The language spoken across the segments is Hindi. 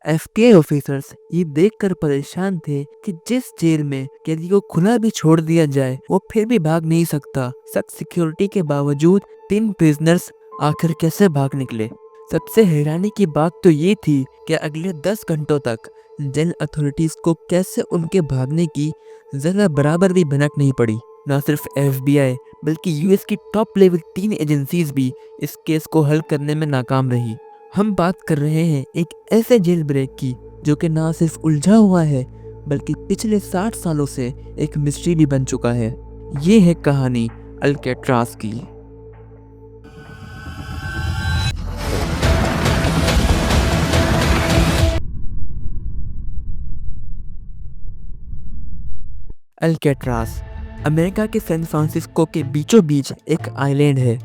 एफटीआई ऑफिसर्स ये देखकर परेशान थे कि जिस जेल में कैदी को खुला भी छोड़ दिया जाए वो फिर भी भाग नहीं सकता। सख्त सिक्योरिटी के बावजूद 3 प्रिजनर्स आखिर कैसे भाग निकले। सबसे हैरानी की बात तो ये थी कि अगले 10 घंटों तक जेल अथॉरिटीज को कैसे उनके भागने की जरा बराबर भी भनक नहीं पड़ी। न सिर्फ एफबीआई बल्कि यूएस की टॉप लेवल 3 एजेंसीज भी इस केस को हल करने में नाकाम रही। हम बात कर रहे हैं एक ऐसे जेल ब्रेक की जो कि ना सिर्फ उलझा हुआ है बल्कि पिछले 60 सालों से एक मिस्ट्री भी बन चुका है। ये है कहानी अल्केट्राज की। अल्केट्राज अमेरिका के सैन फ्रांसिस्को के बीचों बीच एक आइलैंड है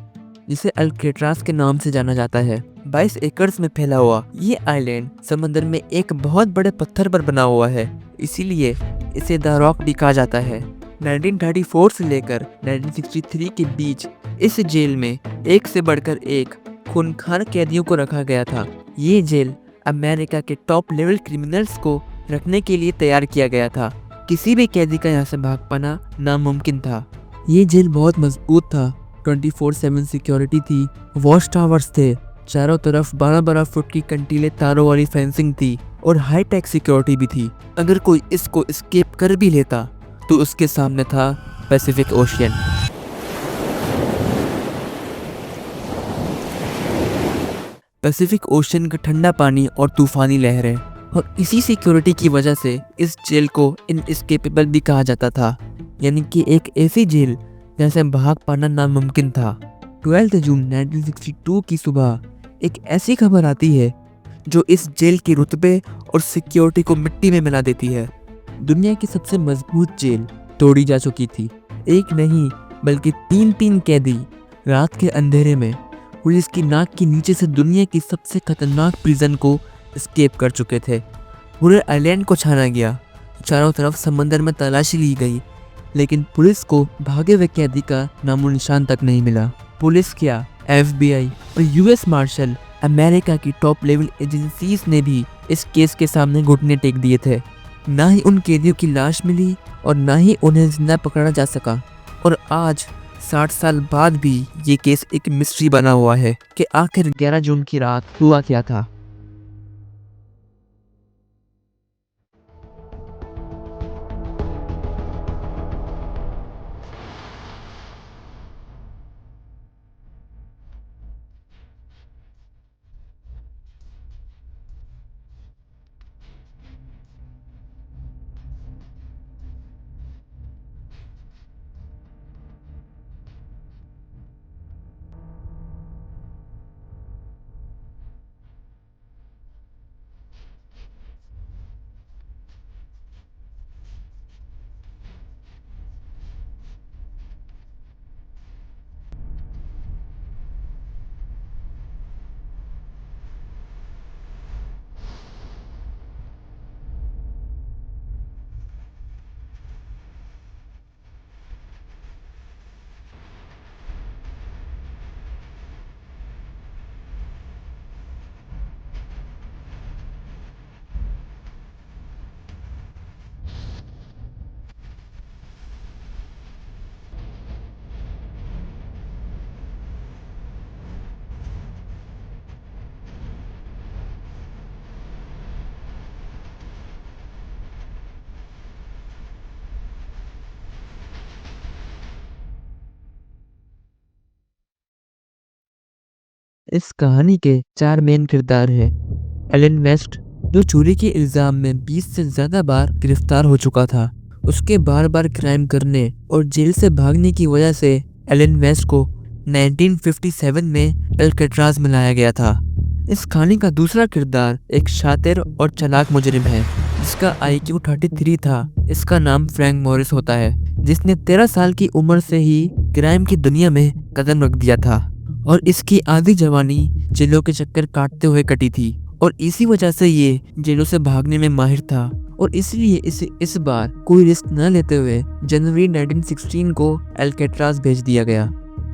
जिसे अल्केट्राज के नाम से जाना जाता है। 22 एकड़ में फैला हुआ ये आइलैंड समंदर में एक बहुत बड़े पत्थर पर बना हुआ है, इसीलिए इसे द रॉक भी कहा जाता है। 1934 से लेकर 1963 के बीच इस जेल में एक से बढ़कर एक खूंखार कैदियों को रखा गया था। ये जेल अमेरिका के टॉप लेवल क्रिमिनल्स को रखने के लिए तैयार किया गया था। किसी भी कैदी का यहाँ से भाग पाना नामुमकिन था। ये जेल बहुत मजबूत था। 24/7 सिक्योरिटी थी, वॉच टावर्स थे, चारों तरफ 12-12 फुट की कंटीले तारों वाली फेंसिंग थी और हाई टेक सिक्योरिटी भी थी। अगर कोई इसको एस्केप कर भी लेता तो उसके सामने था पैसिफिक ओशियन। पैसिफिक ओशियन का ठंडा पानी और तूफानी लहरें, और इसी सिक्योरिटी की वजह से इस जेल को इनएस्केपेबल भी कहा जाता था, यानी कि एक ऐसी जेल जहाँ से भाग पाना नामुमकिन था। 12 जून 1962 की सुबह एक ऐसी खबर आती है जो इस जेल के रुतबे और सिक्योरिटी को मिट्टी में मिला देती है। दुनिया की सबसे मजबूत जेल तोड़ी जा चुकी थी। एक नहीं बल्कि 3 कैदी रात के अंधेरे में पुलिस की नाक के नीचे से दुनिया की सबसे खतरनाक प्रिजन को एस्केप कर चुके थे। पूरे आइलैंड को छाना गया, चारों तरफ समंदर में तलाशी ली गई, लेकिन पुलिस को भागे हुए कैदी का नामो निशान तक नहीं मिला। पुलिस क्या, एफबीआई और यूएस मार्शल अमेरिका की टॉप लेवल एजेंसीज ने भी इस केस के सामने घुटने टेक दिए थे। ना ही उन कैदियों की लाश मिली और ना ही उन्हें जिंदा पकड़ा जा सका। और आज 60 साल बाद भी ये केस एक मिस्ट्री बना हुआ है कि आखिर 11 जून की रात हुआ क्या था। इस कहानी के 4 मेन किरदार हैं। एलन वेस्ट, जो चोरी के इल्जाम में 20 से ज्यादा बार गिरफ्तार हो चुका था। उसके बार बार क्राइम करने और जेल से भागने की वजह से एलन वेस्ट को 1957 में अल्केट्राज में लाया गया था। इस कहानी का दूसरा किरदार एक शातिर और चालाक मुजरिम है जिसका IQ 33 था। इसका नाम फ्रैंक मॉरिस होता है, जिसने 13 साल की उम्र से ही क्राइम की दुनिया में कदम रख दिया था और इसकी आधी जवानी जेलों के चक्कर काटते हुए कटी थी और इसी वजह से ये जेलों से भागने में माहिर था और इसलिए इसे इस बार कोई रिस्क न लेते हुए जनवरी 1916 को अल्केट्राज भेज दिया गया।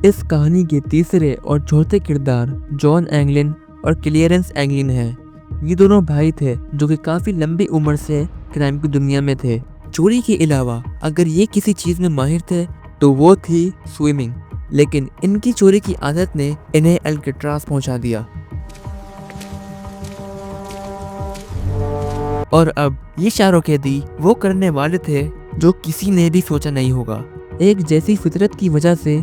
इस कहानी के तीसरे और चौथे किरदार जॉन एंगलिन और क्लियरेंस एंगलिन हैं। ये दोनों भाई थे जो कि काफी लंबी उम्र से क्राइम की दुनिया में थे। चोरी के अलावा अगर ये किसी चीज में माहिर थे तो वो थी स्विमिंग, लेकिन इनकी चोरी की आदत ने इन्हें अल्काट्राज पहुंचा दिया। और अब ये चारों कैदी वो करने वाले थे जो किसी ने भी सोचा नहीं होगा। एक जैसी फितरत की वजह से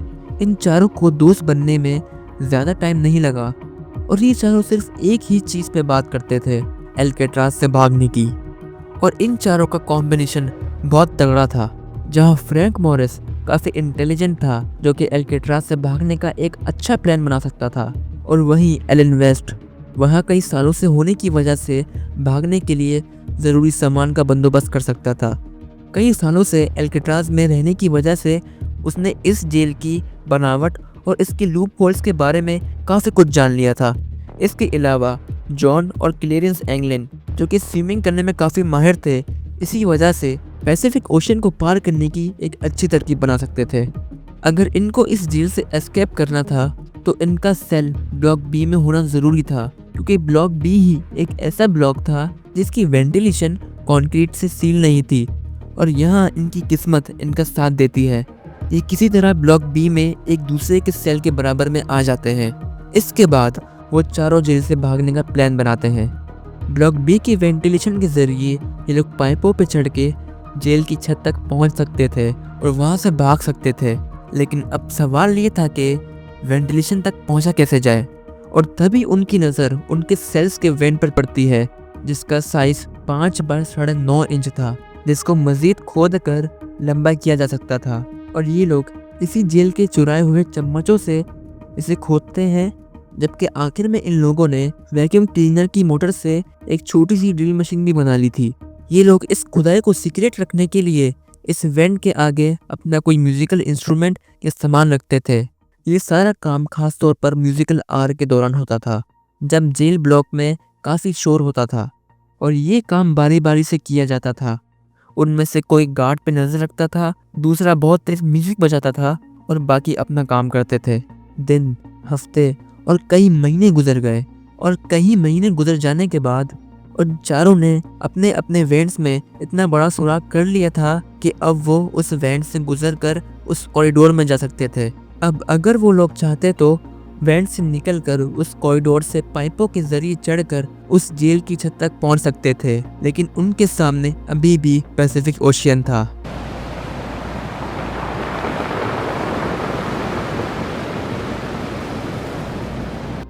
इन चारों को दोस्त बनने में ज्यादा टाइम नहीं लगा और ये चारों सिर्फ एक ही चीज पे बात करते थे, अल्काट्राज से भागने की। और इन चारों का कॉम्बिनेशन बहुत तगड़ा था, जहां फ्रैंक मॉरिस काफी इंटेलिजेंट था जो कि अल्काट्राज से भागने का एक अच्छा प्लान बना सकता था, और वहीं एलन वेस्ट वहां कई सालों से होने की वजह से भागने के लिए ज़रूरी सामान का बंदोबस्त कर सकता था। कई सालों से अल्काट्राज में रहने की वजह से उसने इस जेल की बनावट और इसके लूप होल्स के बारे में काफ़ी कुछ जान लिया था। इसके अलावा जॉन और क्लेरेंस एंगलन जो कि स्विमिंग करने में काफ़ी माहिर थे, इसी वजह से पैसिफिक ओशन को पार करने की एक अच्छी तरकीब बना सकते थे। अगर इनको इस जेल से एस्केप करना था तो इनका सेल ब्लॉक बी में होना ज़रूरी था, क्योंकि ब्लॉक बी ही एक ऐसा ब्लॉक था जिसकी वेंटिलेशन कंक्रीट से सील नहीं थी, और यहाँ इनकी किस्मत इनका साथ देती है। ये किसी तरह ब्लॉक बी में एक दूसरे के सेल के बराबर में आ जाते हैं। इसके बाद वो चारों जेल से भागने का प्लान बनाते हैं। ब्लॉक बी की वेंटिलेशन के जरिए ये लोग पाइपों पर चढ़ के जेल की छत तक पहुंच सकते थे और वहां से भाग सकते थे, लेकिन अब सवाल ये था कि वेंटिलेशन तक पहुंचा कैसे जाए। और तभी उनकी नज़र उनके सेल्स के वेंट पर पड़ती है, जिसका साइज 5 बाय 9.5 इंच था, जिसको मजीद खोद कर लंबा किया जा सकता था। और ये लोग इसी जेल के चुराए हुए चम्मचों से इसे खोदते हैं, जबकि आखिर में इन लोगों ने वैक्यूम क्लीनर की मोटर से एक छोटी सी ड्रिल मशीन भी बना ली थी। ये लोग इस खुदाई को सीक्रेट रखने के लिए इस वेंट के आगे अपना कोई म्यूजिकल इंस्ट्रूमेंट या सामान रखते थे। ये सारा काम खास तौर पर म्यूजिकल आवर के दौरान होता था, जब जेल ब्लॉक में काफ़ी शोर होता था, और ये काम बारी बारी से किया जाता था। उनमें से कोई गार्ड पे नज़र रखता था, दूसरा बहुत तेज म्यूजिक बजाता था, और बाकी अपना काम करते थे। दिन, हफ्ते और कई महीने गुजर गए, और कई महीने गुजर जाने के बाद उन चारों ने अपने अपने वेंट्स में इतना बड़ा सुराग कर लिया था कि अब वो उस वेंट से गुजर कर उस कॉरिडोर में जा सकते थे। अब अगर वो लोग चाहते तो वेंट से निकलकर उस कॉरिडोर से पाइपों के जरिए चढ़कर उस जेल की छत तक पहुंच सकते थे, लेकिन उनके सामने अभी भी पैसिफिक ओशियन था।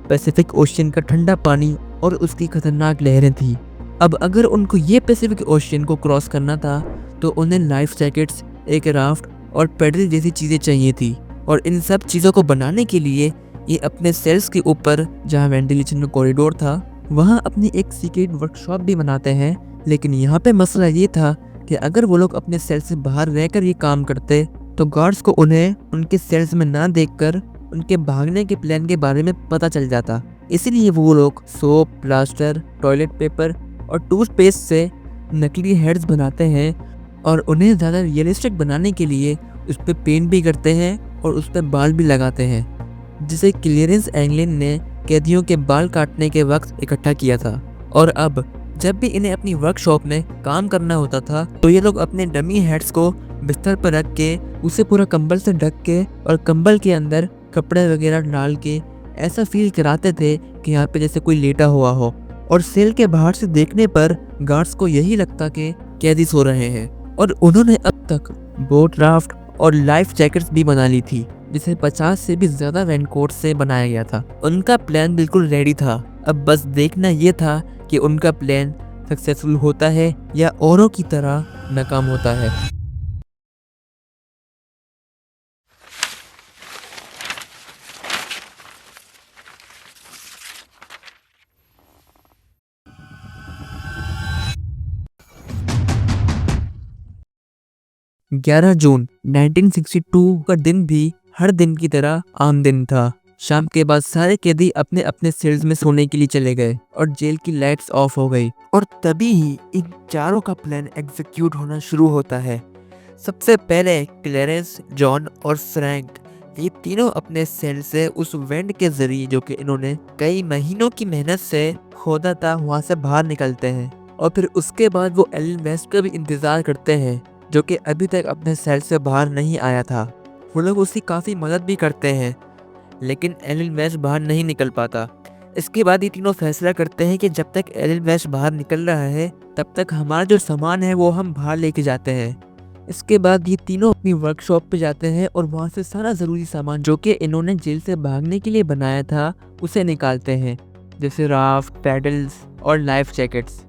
पैसिफिक ओशियन का ठंडा पानी और उसकी खतरनाक लहरें थी। अब अगर उनको ये पैसिफिक ओशियन को क्रॉस करना था तो उन्हें लाइफ जैकेट्स, एक राफ्ट और पैडल जैसी चीज़ें चाहिए थी, और इन सब चीज़ों को बनाने के लिए ये अपने सेल्स के ऊपर, जहाँ वेंटिलेशन का कॉरिडोर था, वहाँ अपनी एक सीक्रेट वर्कशॉप भी बनाते हैं। लेकिन यहाँ पे मसला ये था कि अगर वो लोग अपने सेल से बाहर रहकर ये काम करते तो गार्ड्स को उन्हें उनके सेल्स में ना देखकर उनके भागने के प्लान के बारे में पता चल जाता। इसीलिए वो लोग सोप, प्लास्टर, टॉयलेट पेपर और टूथपेस्ट से नकली हेड्स बनाते हैं, और उन्हें ज़्यादा रियलिस्टिक बनाने के लिए उस पर पेंट भी करते हैं और उस पर बाल भी लगाते हैं, जिसे क्लेरेंस एंगलन ने कैदियों के बाल काटने के वक्त इकट्ठा किया था। और अब जब भी इन्हें अपनी वर्कशॉप में काम करना होता था तो ये लोग अपने डमी हेड्स को बिस्तर पर रख के उसे पूरा कंबल से ढक के और कंबल के अंदर कपड़े वगैरह डाल के ऐसा फील कराते थे कि यहाँ पे जैसे कोई लेटा हुआ हो, और सेल के बाहर से देखने पर गार्ड्स को यही लगता कि कैदी सो रहे हैं। और उन्होंने अब तक बोट राफ्ट और लाइफ जैकेट्स भी बना ली थी, जिसे 50 से भी ज्यादा रेनकोट से बनाया गया था। उनका प्लान बिल्कुल रेडी था, अब बस देखना यह था कि उनका प्लान सक्सेसफुल होता है या औरों की तरह नाकाम होता है। ग्यारह जून 1962 का दिन भी हर दिन की तरह आम दिन था। शाम के बाद सारे कैदी अपने अपने सेल्स में सोने के लिए चले गए और जेल की लाइट्स ऑफ हो गई, और तभी ही इन चारों का प्लान एग्जीक्यूट होना शुरू होता है। सबसे पहले क्लेरेंस, जॉन और फ्रैंक ये तीनों अपने सेल से उस वेंट के जरिए जो कि इन्होंने कई महीनों की मेहनत से खोदा था वहाँ से बाहर निकलते हैं और फिर उसके बाद वो एलन वेस्ट का भी इंतजार करते हैं जो कि अभी तक अपने सेल से बाहर नहीं आया था। वो लोग उसकी काफ़ी मदद भी करते हैं लेकिन एलन वेस्ट बाहर नहीं निकल पाता। इसके बाद ये तीनों फैसला करते हैं कि जब तक एलन वेस्ट बाहर निकल रहा है तब तक हमारा जो सामान है वो हम बाहर लेके जाते हैं। इसके बाद ये तीनों अपनी वर्कशॉप पे जाते हैं और वहाँ से सारा ज़रूरी सामान जो कि इन्होंने जेल से भागने के लिए बनाया था उसे निकालते हैं, जैसे राफ्ट, पैडल्स और लाइफ जैकेट्स।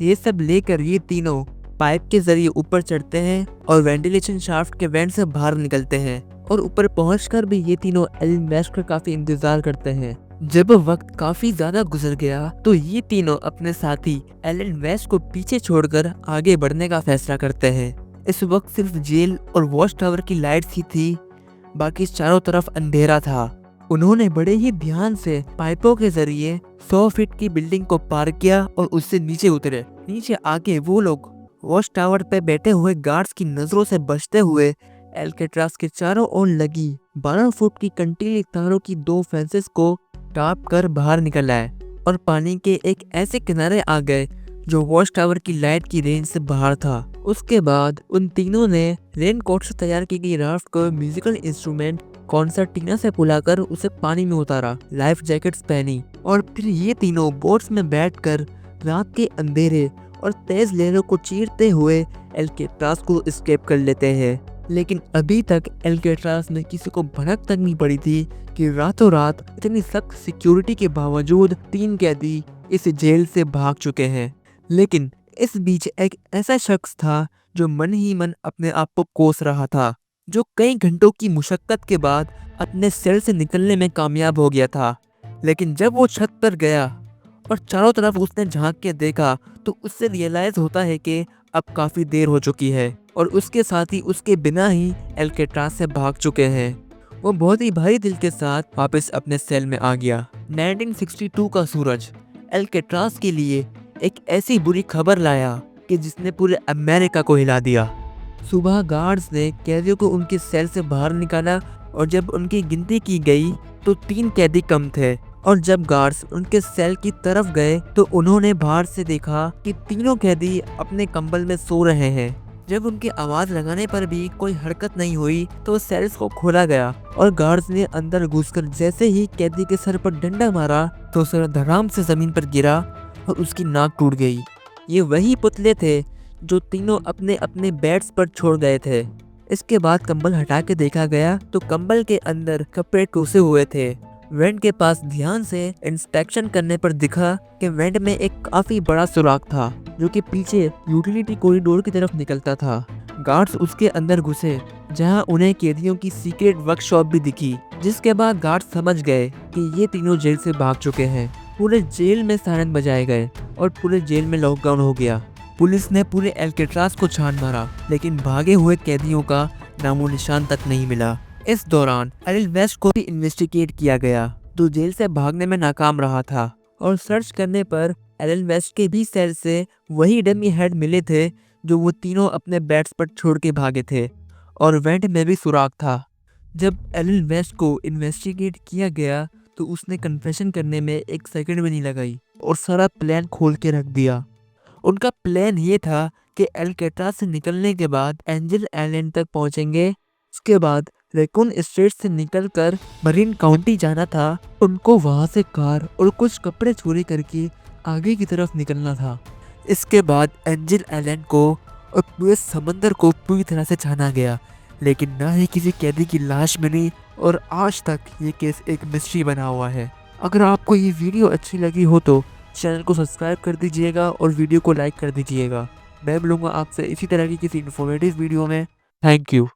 ये सब लेकर ये तीनों पाइप के जरिए ऊपर चढ़ते हैं और वेंटिलेशन शाफ्ट के वेंट से बाहर निकलते हैं और ऊपर पहुंचकर भी ये तीनों एलन वेस्ट का काफ़ी इंतज़ार करते हैं। जब वक्त काफ़ी ज़्यादा गुजर गया तो ये तीनों अपने साथी एलन वेस्ट को पीछे छोड़कर आगे बढ़ने का फैसला करते हैं। इस वक्त सिर्फ जेल और वॉच टावर की लाइट्स ही थी, बाकी चारों तरफ अंधेरा था। उन्होंने बड़े ही ध्यान से पाइपों के जरिए 100 फीट की बिल्डिंग को पार किया और उससे नीचे उतरे। नीचे आके वो लोग वॉच टावर पे बैठे हुए गार्ड्स की नजरों से बचते हुए एल्केट्रास के चारों ओर लगी 12 फुट की कंटीली तारों की 2 फेंसेस को टाप कर बाहर निकल आए और पानी के एक ऐसे किनारे आ गए जो वॉच टावर की लाइट की रेंज से बाहर था। उसके बाद उन तीनों ने रेनकोट से तैयार की गई राफ्ट को म्यूजिकल इंस्ट्रूमेंट कॉन्सर्टीना से बुलाकर उसे पानी में उतारा, लाइफ जैकेट्स पहनी और फिर ये तीनों बोट्स में बैठकर रात के अंधेरे और तेज लहरों को चीरते हुए एल्केट्रास को एस्केप कर लेते हैं। लेकिन अभी तक एल्केट्रास में किसी को भनक तक नहीं पड़ी थी कि रातों रात इतनी सख्त सिक्योरिटी के बावजूद 3 कैदी इस जेल से भाग चुके हैं। लेकिन इस बीच एक ऐसा शख्स था जो मन ही मन अपने आप को कोस रहा था, जो कई घंटों की मुशक्कत के बाद अपने सेल से निकलने में कामयाब हो गया था। लेकिन जब वो छत पर गया और चारों तरफ उसने झांक के देखा तो उससे रियलाइज होता है कि अब काफ़ी देर हो चुकी है और उसके साथी उसके बिना ही एल्केट्रास से भाग चुके हैं। वो बहुत ही भारी दिल के साथ वापस अपने सेल में आ गया। 1962 का सूरज एल्केट्रास के लिए एक ऐसी बुरी खबर लाया कि जिसने पूरे अमेरिका को हिला दिया। सुबह गार्ड्स ने कैदियों को उनके सेल से बाहर निकाला और जब उनकी गिनती की गई तो 3 कैदी कम थे और जब गार्ड्स उनके सेल की तरफ गए तो उन्होंने बाहर से देखा कि तीनों कैदी अपने कंबल में सो रहे हैं। जब उनकी आवाज़ लगाने पर भी कोई हरकत नहीं हुई तो सेल्स को खोला गया और गार्ड्स ने अंदर घुसकर जैसे ही कैदी के सर पर डंडा मारा तो सर धड़ाम से ज़मीन पर गिरा और उसकी नाक टूट गई। ये वही पुतले थे जो तीनों अपने अपने बेड्स पर छोड़ गए थे। इसके बाद कंबल हटा के देखा गया तो कंबल के अंदर कपड़े टूसे हुए थे। वेंट के पास ध्यान से इंस्पेक्शन करने पर दिखा कि वेंट में एक काफी बड़ा सुराख था जो कि पीछे यूटिलिटी कॉरिडोर की तरफ निकलता था। गार्ड्स उसके अंदर घुसे जहां उन्हें कैदियों की सीक्रेट वर्कशॉप भी दिखी, जिसके बाद गार्ड्स समझ गए कि ये तीनों जेल से भाग चुके हैं। पूरे जेल में सायरन बजाए गए और पूरे जेल में लॉकडाउन हो गया। पुलिस ने पूरे एल्केट्रास को छान मारा लेकिन भागे हुए कैदियों का नामो निशान तक नहीं मिला। इस दौरान एलन वेस्ट को भी इन्वेस्टिगेट किया गया जो जेल से भागने में नाकाम रहा था और सर्च करने पर एलन वेस्ट के भी सेल से वही डमी हेड मिले थे जो वो तीनों अपने बेड्स पर छोड़ के भागे थे और वेंट में भी सुराग था। जब एलन वेस्ट को इन्वेस्टिगेट किया गया तो उसने कन्फेशन करने में 1 सेकंड भी नहीं लगाई और सारा प्लान खोल के रख दिया। उनका प्लान ये था कि एल्केट्रास से निकलने के बाद एंजल आइलैंड तक पहुंचेंगे, उसके बाद रेकून स्ट्रेट से निकलकर मरीन काउंटी जाना था। उनको वहां से कार और कुछ कपड़े चोरी करके आगे की तरफ निकलना था। इसके बाद एंजल आइलैंड को और पूरे समंदर को पूरी तरह से छाना गया लेकिन ना ही किसी कैदी की लाश मिली और आज तक ये केस एक मिस्ट्री बना हुआ है। अगर आपको ये वीडियो अच्छी लगी हो तो चैनल को सब्सक्राइब कर दीजिएगा और वीडियो को लाइक कर दीजिएगा। मैं मिलूंगा आपसे इसी तरह की किसी इन्फॉर्मेटिव वीडियो में। Thank you.